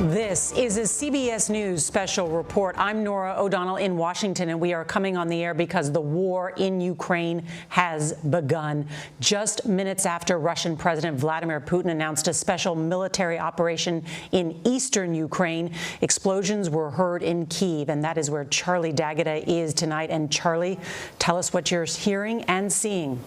This is a CBS News special report. I'm Norah O'Donnell in Washington, and we are coming on the air because the war in Ukraine has begun. Just minutes after Russian President Vladimir Putin announced a special military operation in eastern Ukraine, explosions were heard in Kyiv, and that is where Charlie D'Agata is tonight. And Charlie, tell us what you're hearing and seeing.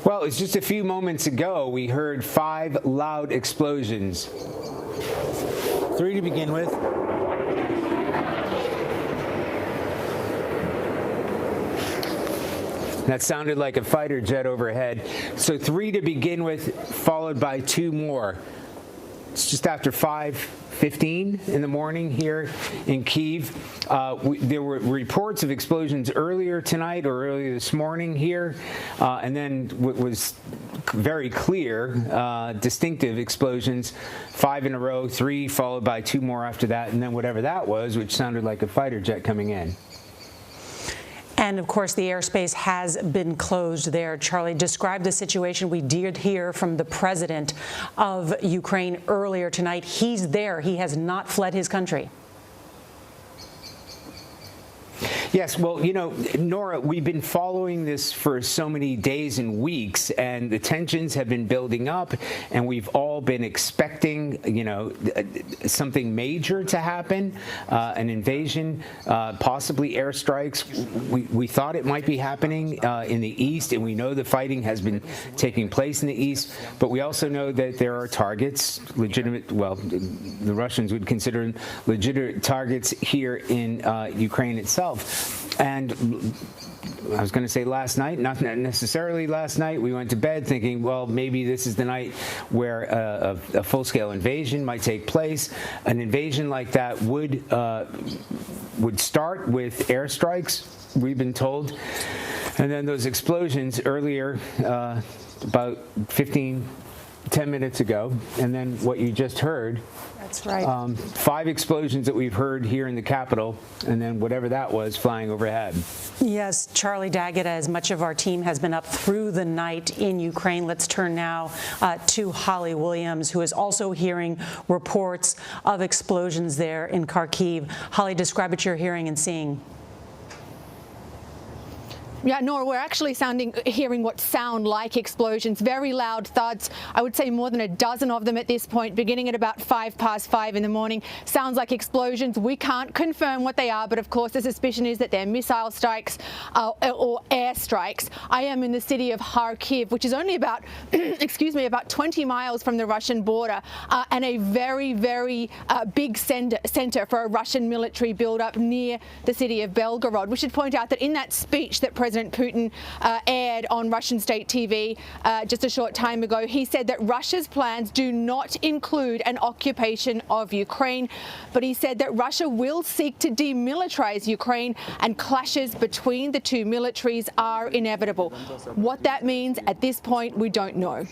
Well, it's just a few moments ago we heard 5 loud explosions. 3 to begin with. That sounded like a fighter jet overhead. So 3 to begin with, followed by 2 more. It's just after 5:15 in the morning here in Kyiv. There were reports of explosions earlier tonight or earlier this morning here, and then what was very clear, distinctive explosions, 5 in a row, 3 followed by 2 more after that, and then whatever that was, which sounded like a fighter jet coming in. And, of course, the airspace has been closed there. Charlie, describe the situation. We did hear from the president of Ukraine earlier tonight. He's there. He has not fled his country. Yes, well, you know, Nora, we've been following this for so many days and weeks, and the tensions have been building up, and we've all been expecting, you know, something major to happen, an invasion, possibly airstrikes. We thought it might be happening in the east, and we know the fighting has been taking place in the east, but we also know that there are targets, legitimate, well, the Russians would consider them legitimate targets here in Ukraine itself. And I was going to say last night, not necessarily last night, we went to bed thinking, well, maybe this is the night where a full-scale invasion might take place. An invasion like that would start with airstrikes, we've been told. And then those explosions earlier, about 10 minutes ago, and then what you just heard. That's right. 5 explosions that we've heard here in the Capitol, and then whatever that was flying overhead. Yes, Charlie D'Agata, as much of our team has been up through the night in Ukraine. Let's turn now to Holly Williams, who is also hearing reports of explosions there in Kharkiv. Holly, describe what you're hearing and seeing. Yeah, Nora, we're actually hearing what sound like explosions, very loud thuds. I would say more than a dozen of them at this point, beginning at about 5:05 in the morning. Sounds like explosions. We can't confirm what they are, but of course the suspicion is that they're missile strikes or air strikes. I am in the city of Kharkiv, which is only about, excuse me, about 20 miles from the Russian border, and a very, very big center for a Russian military build-up near the city of Belgorod. We should point out that in that speech that President Putin aired on Russian state TV just a short time ago, he said that Russia's plans do not include an occupation of Ukraine, but he said that Russia will seek to demilitarize Ukraine, and clashes between the two militaries are inevitable. What that means at this point, we don't know.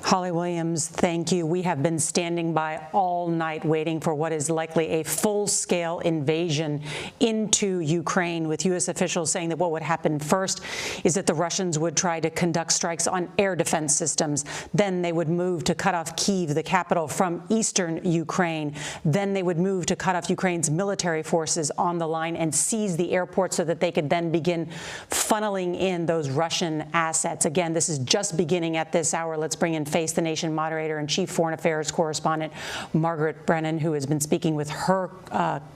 Holly Williams, thank you. We have been standing by all night waiting for what is likely a full-scale invasion into Ukraine, with U.S. officials saying that what would happen first is that the Russians would try to conduct strikes on air defense systems. Then they would move to cut off Kyiv, the capital, from eastern Ukraine. Then they would move to cut off Ukraine's military forces on the line and seize the airport so that they could then begin funneling in those Russian assets. Again, this is just beginning at this hour. Let's bring in Face the Nation moderator and chief foreign affairs correspondent Margaret Brennan, who has been speaking with her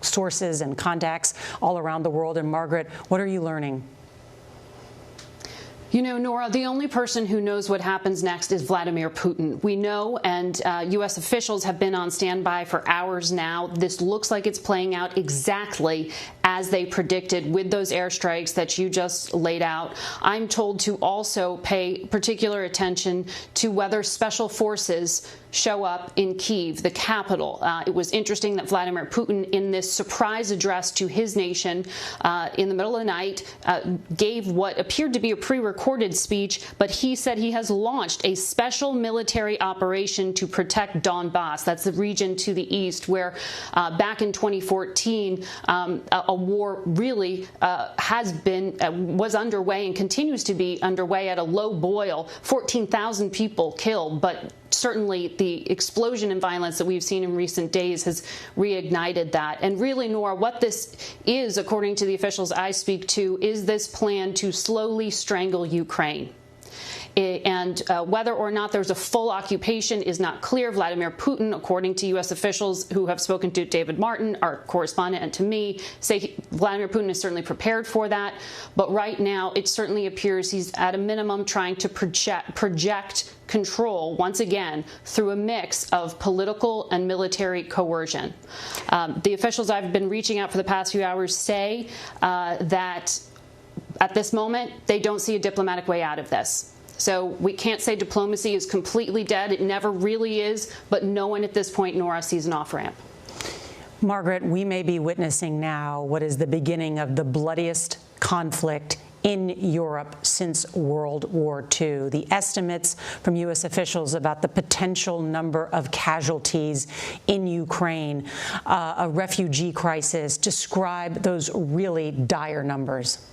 sources and contacts all around the world. And Margaret, what are you learning? You know, Nora, the only person who knows what happens next is Vladimir Putin. We know, and U.S. officials have been on standby for hours now. This looks like it's playing out exactly as they predicted with those airstrikes that you just laid out. I'm told to also pay particular attention to whether special forces show up in Kyiv, the capital. It was interesting that Vladimir Putin, in this surprise address to his nation in the middle of the night, gave what appeared to be a pre-recorded speech, but he said he has launched a special military operation to protect Donbass. That's the region to the east where back in 2014, a war really was underway and continues to be underway at a low boil. 14,000 people killed, but certainly the explosion in violence that we've seen in recent days has reignited that. And really, Norah, what this is, according to the officials I speak to, is this plan to slowly strangle Ukraine. And whether or not there's a full occupation is not clear. Vladimir Putin, according to U.S. officials who have spoken to David Martin, our correspondent, and to me, say Vladimir Putin is certainly prepared for that. But right now, it certainly appears he's at a minimum trying to project control once again through a mix of political and military coercion. The officials I've been reaching out for the past few hours say that at this moment, they don't see a diplomatic way out of this. So we can't say diplomacy is completely dead. It never really is. But no one at this point, Norah, sees an off-ramp. Margaret, we may be witnessing now what is the beginning of the bloodiest conflict in Europe since World War II. The estimates from U.S. officials about the potential number of casualties in Ukraine, a refugee crisis, describe those really dire numbers.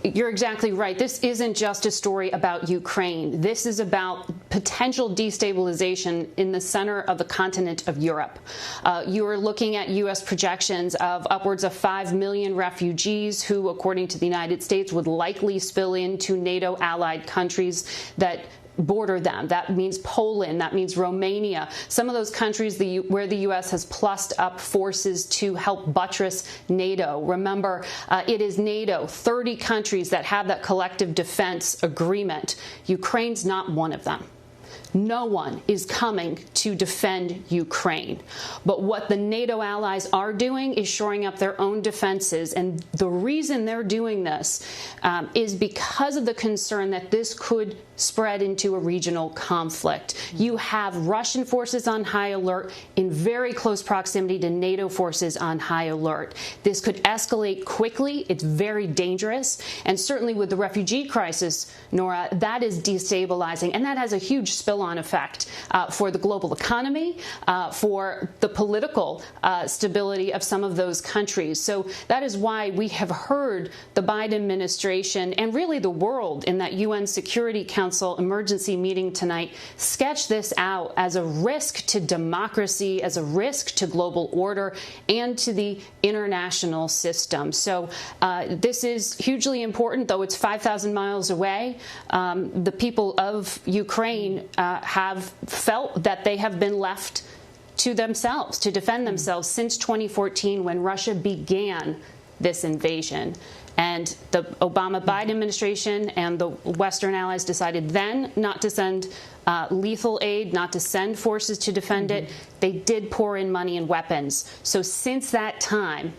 You're exactly right. This isn't just a story about Ukraine. This is about potential destabilization in the center of the continent of Europe. You are looking at U.S. projections of upwards of 5 million refugees who, according to the United States, would likely spill into NATO allied countries that border them. That means Poland. That means Romania. Some of those countries where the U.S. has plussed up forces to help buttress NATO. Remember, it is NATO, 30 countries that have that collective defense agreement. Ukraine's not one of them. No one is coming to defend Ukraine. But what the NATO allies are doing is shoring up their own defenses. And the reason they're doing this is because of the concern that this could spread into a regional conflict. You have Russian forces on high alert in very close proximity to NATO forces on high alert. This could escalate quickly. It's very dangerous. And certainly with the refugee crisis, Norah, that is destabilizing. And that has a huge spill-on effect for the global economy, for the political stability of some of those countries. So that is why we have heard the Biden administration and really the world in that UN Security Council emergency meeting tonight sketch this out as a risk to democracy, as a risk to global order, and to the international system. So this is hugely important, though it's 5,000 miles away. The people of Ukraine have felt that they have been left to themselves, to defend themselves since 2014 when Russia began this invasion. And the Obama-Biden administration and the Western allies decided then not to send lethal aid, not to send forces to defend it. They did pour in money and weapons. So since that time,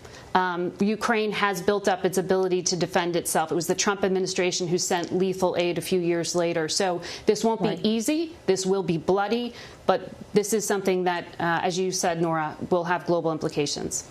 Ukraine has built up its ability to defend itself. It was the Trump administration who sent lethal aid a few years later. So this won't be easy. This will be bloody. But this is something that, as you said, Norah, will have global implications.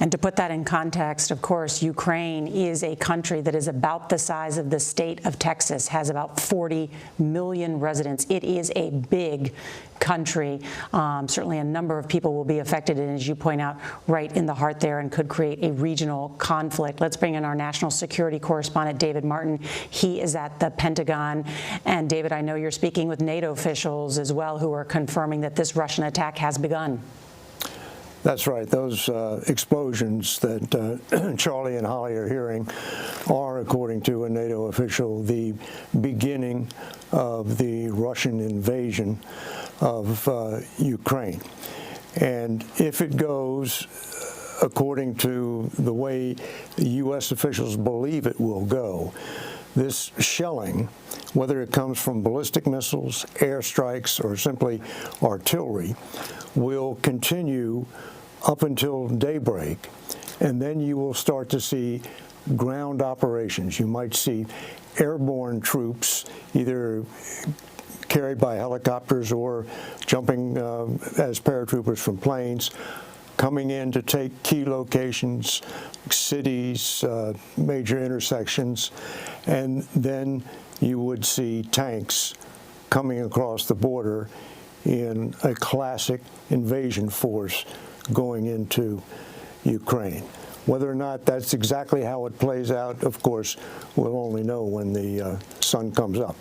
And to put that in context, of course, Ukraine is a country that is about the size of the state of Texas, has about 40 million residents. It is a big country. Certainly a number of people will be affected, and as you point out, right in the heart there, and could create a regional conflict. Let's bring in our national security correspondent, David Martin. He is at the Pentagon. And David, I know you're speaking with NATO officials as well who are confirming that this Russian attack has begun. That's right. Those explosions that Charlie and Holly are hearing are, according to a NATO official, the beginning of the Russian invasion of Ukraine. And if it goes according to the way the U.S. officials believe it will go, this shelling, whether it comes from ballistic missiles, airstrikes, or simply artillery, will continue up until daybreak, and then you will start to see ground operations. You might see airborne troops either carried by helicopters or jumping as paratroopers from planes, coming in to take key locations, cities, major intersections, and then you would see tanks coming across the border in a classic invasion force going into Ukraine. Whether or not that's exactly how it plays out, of course, we'll only know when the sun comes up.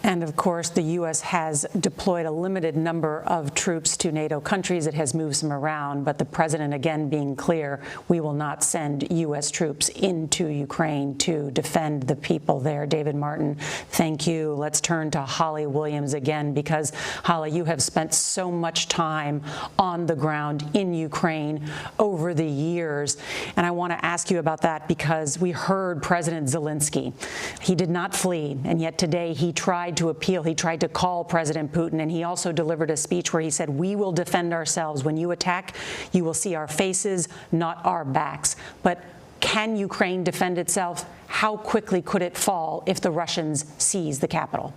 And of course, the U.S. has deployed a limited number of troops to NATO countries. It has moved some around, but the president, again, being clear, we will not send U.S. troops into Ukraine to defend the people there. David Martin, thank you. Let's turn to Holly Williams again, because, Holly, you have spent so much time on the ground in Ukraine over the years. And I want to ask you about that because we heard President Zelensky. He did not flee, and yet today he tried to appeal. He tried to call President Putin, and he also delivered a speech where he said, we will defend ourselves. When you attack, you will see our faces, not our backs. But can Ukraine defend itself? How quickly could it fall if the Russians seize the capital?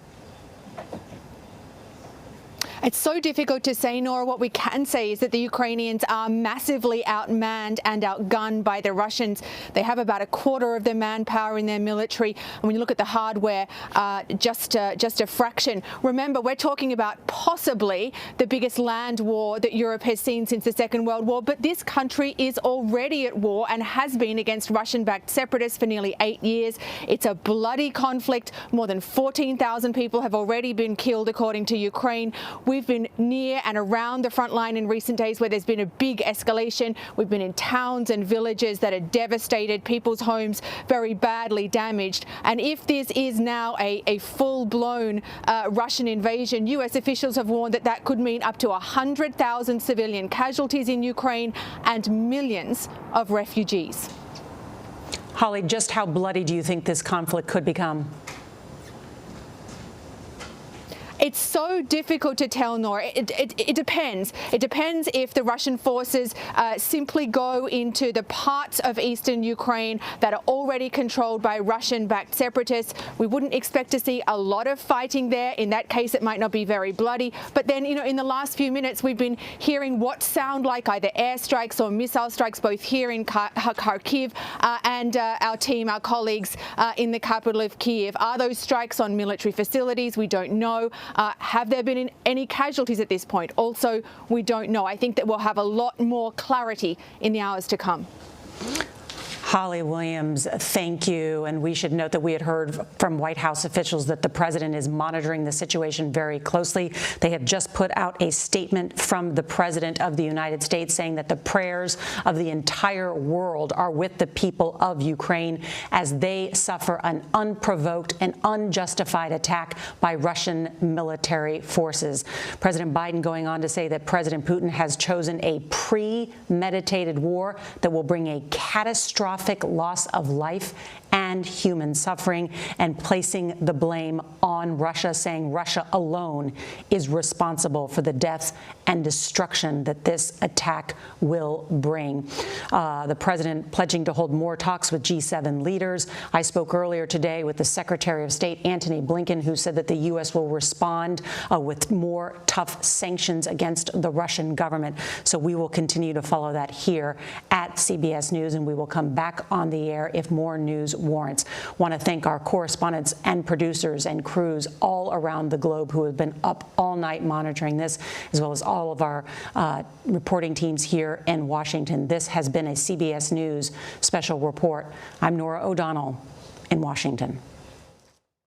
It's so difficult to say, Nora. What we can say is that the Ukrainians are massively outmanned and outgunned by the Russians. They have about a quarter of their manpower in their military. And when you look at the hardware, just a fraction. Remember, we're talking about possibly the biggest land war that Europe has seen since the Second World War. But this country is already at war and has been against Russian-backed separatists for nearly 8 years. It's a bloody conflict. More than 14,000 people have already been killed, according to Ukraine. We've been near and around the front line in recent days where there's been a big escalation. We've been in towns and villages that are devastated, people's homes very badly damaged. And if this is now a full-blown Russian invasion, U.S. officials have warned that that could mean up to 100,000 civilian casualties in Ukraine and millions of refugees. Holly, just how bloody do you think this conflict could become? It's so difficult to tell, Nora. It depends. It depends if the Russian forces simply go into the parts of eastern Ukraine that are already controlled by Russian-backed separatists. We wouldn't expect to see a lot of fighting there. In that case, it might not be very bloody. But then, you know, in the last few minutes, we've been hearing what sound like either airstrikes or missile strikes, both here in Kharkiv and our team, our colleagues in the capital of Kyiv. Are those strikes on military facilities? We don't know. Have there been any casualties at this point? Also, we don't know. I think that we'll have a lot more clarity in the hours to come. Holly Williams, thank you. And we should note that we had heard from White House officials that the president is monitoring the situation very closely. They have just put out a statement from the president of the United States saying that the prayers of the entire world are with the people of Ukraine as they suffer an unprovoked and unjustified attack by Russian military forces. President Biden going on to say that President Putin has chosen a premeditated war that will bring a catastrophic loss of life and human suffering, and placing the blame on Russia, saying Russia alone is responsible for the deaths and destruction that this attack will bring. The president pledging to hold more talks with G7 leaders. I spoke earlier today with the Secretary of State, Antony Blinken, who said that the U.S. will respond with more tough sanctions against the Russian government. So we will continue to follow that here at CBS News, and we will come back on the air if more news warrants. Want to thank our correspondents and producers and crews all around the globe who have been up all night monitoring this, as well as all of our reporting teams here in Washington. This has been a CBS News special report. I'm Norah O'Donnell in Washington.